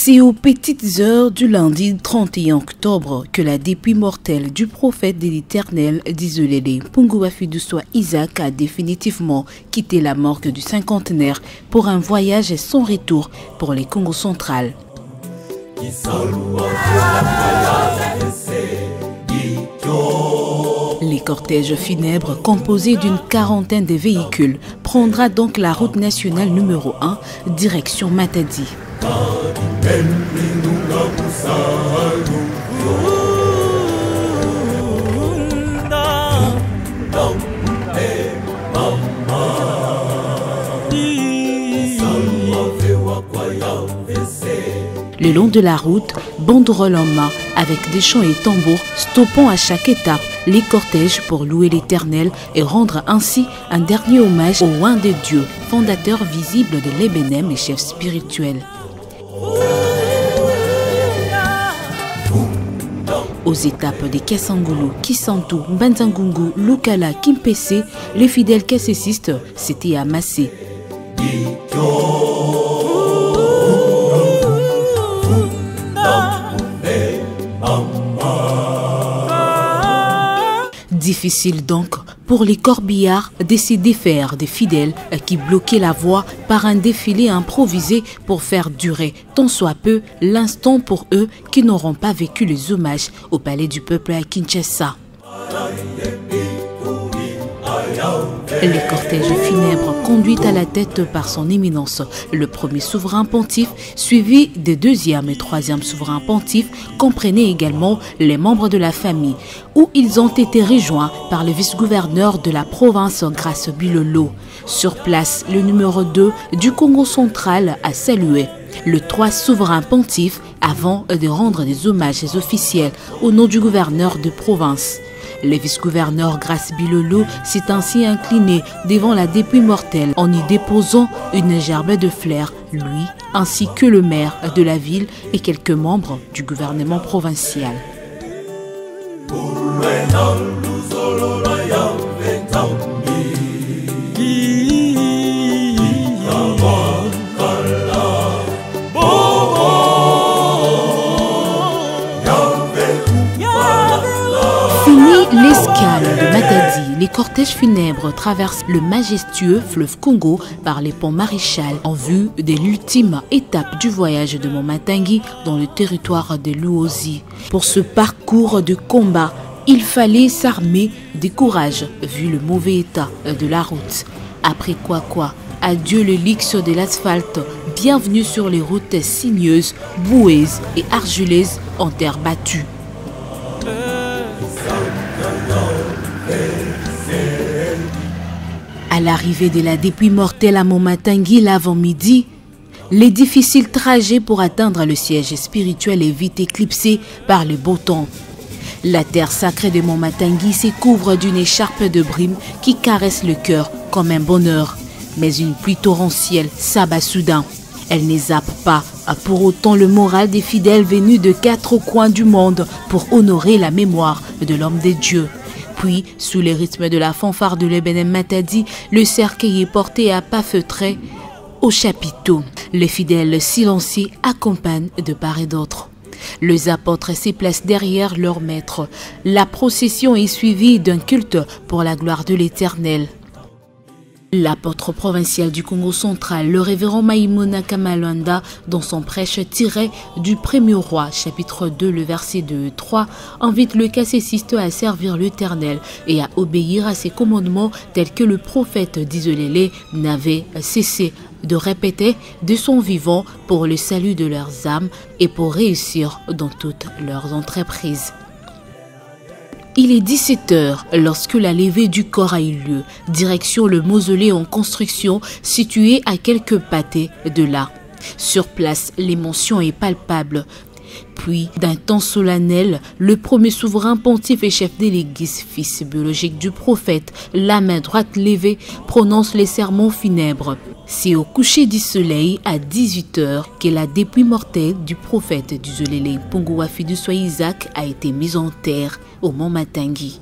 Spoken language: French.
C'est aux petites heures du lundi 31 octobre que la dépouille mortelle du prophète de l'Éternel d'Isolélé, Punguwafidusoa Isaac, a définitivement quitté la morgue du cinquantenaire pour un voyage sans retour pour les Congo central. Les cortèges funèbres, composés d'une quarantaine de véhicules, prendra donc la route nationale numéro 1, direction Matadi. Le long de la route, banderoles en main, avec des chants et tambours, stoppant à chaque étape les cortèges pour louer l'Éternel et rendre ainsi un dernier hommage au Oint de Dieu, fondateur visible de l'Ebenem et chef spirituel. Aux étapes des Kasangulu, Kisantu, Mbanzangungu, Lukala, Kimpese, les fidèles cassessistes s'étaient amassés. Difficile donc pour les corbillards de se défaire des fidèles qui bloquaient la voie par un défilé improvisé pour faire durer tant soit peu l'instant pour eux qui n'auront pas vécu les hommages au palais du peuple à Kinshasa. Les cortèges funèbres conduits à la tête par son éminence, le premier souverain pontife, suivi des deuxième et troisième souverains pontifes, comprenaient également les membres de la famille, où ils ont été rejoints par le vice-gouverneur de la province Grace Bilolo. Sur place, le numéro 2 du Congo central a salué le 3 souverains pontifes avant de rendre des hommages officiels au nom du gouverneur de province. Le vice-gouverneur Grace Bilolo s'est ainsi incliné devant la dépouille mortelle en y déposant une gerbe de fleurs, lui ainsi que le maire de la ville et quelques membres du gouvernement provincial. L'escale de Matadi, les cortèges funèbres traversent le majestueux fleuve Congo par les ponts Maréchal en vue de l'ultime étape du voyage de Momatangui dans le territoire de Luozi. Pour ce parcours de combat, il fallait s'armer de courage vu le mauvais état de la route. Après quoi, adieu le luxe de l'asphalte, bienvenue sur les routes sinueuses, boueuses et argileuses en terre battue. À l'arrivée de la dépouille mortelle à Momatangui l'avant-midi, les difficiles trajets pour atteindre le siège spirituel est vite éclipsé par le beau temps. La terre sacrée de Momatangui se couvre d'une écharpe de brume qui caresse le cœur comme un bonheur. Mais une pluie torrentielle s'abat soudain. Elle ne zappe pas pour autant le moral des fidèles venus de 4 coins du monde pour honorer la mémoire de l'homme des dieux. Puis, sous les rythmes de la fanfare de l'Ebenem Matadi, le cercueil est porté à pas feutrés au chapiteau. Les fidèles silencieux accompagnent de part et d'autre. Les apôtres se placent derrière leur maître. La procession est suivie d'un culte pour la gloire de l'Éternel. L'apôtre provincial du Congo central, le révérend Maïmouna Kamalwanda, dans son prêche tiré du Premier Roi, chapitre 2, le verset 2 et 3, invite le cassessiste à servir l'Éternel et à obéir à ses commandements tels que le prophète d'Isolélé n'avait cessé de répéter de son vivant pour le salut de leurs âmes et pour réussir dans toutes leurs entreprises. Il est 17h lorsque la levée du corps a eu lieu, direction le mausolée en construction situé à quelques pâtés de là. Sur place, l'émotion est palpable. Puis, d'un temps solennel, le premier souverain pontife et chef de l'église, fils biologique du prophète, la main droite levée, prononce les sermons funèbres. C'est au coucher du soleil, à 18h, que la dépouille mortelle du prophète d'Isolélé, Punguwafidusoa Isaac, a été mise en terre au Mont Matangui.